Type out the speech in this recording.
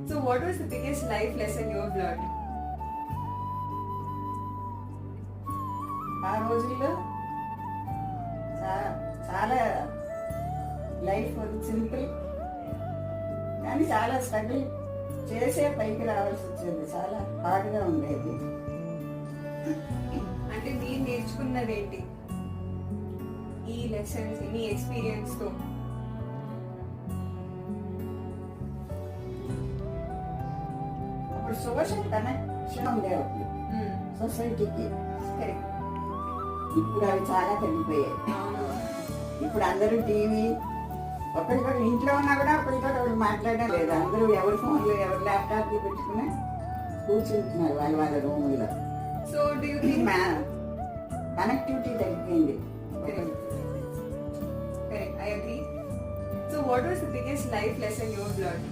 So, what was the biggest life lesson you have learned? ఆ రోజుల్లో చాలా life simple కానీ చాలా స్ట్రగుల్ చేసే పైకి రావాల్సి వచ్చింది. చాలా హార్డ్గా ఉండేది. అంటే మీరు నేర్చుకున్నది ఏంటి ఈ లెసన్స్ మీ ఎక్స్పీరియన్స్ తో? అప్పుడు సోషల్ కనెక్షన్ ఉండేవాళ్ళు సొసైటీకి. కరెక్ట్. ఇప్పుడు అవి చాలా తగ్గిపోయాయి. ఇప్పుడు అందరూ టీవీ, ఒకరికొకరు ఇంట్లో ఉన్నా కూడా ఒకరికొకరు మాట్లాడడం లేదు. అందరూ ఎవరి ఫోన్లు ఎవరి ల్యాప్టాప్ పెట్టుకుని కూర్చుంటున్నారు వాళ్ళ రూముల్లో. So do you think connectivity తగ్గిపోయింది. Correct, I agree. So what was the biggest life lesson you have learned?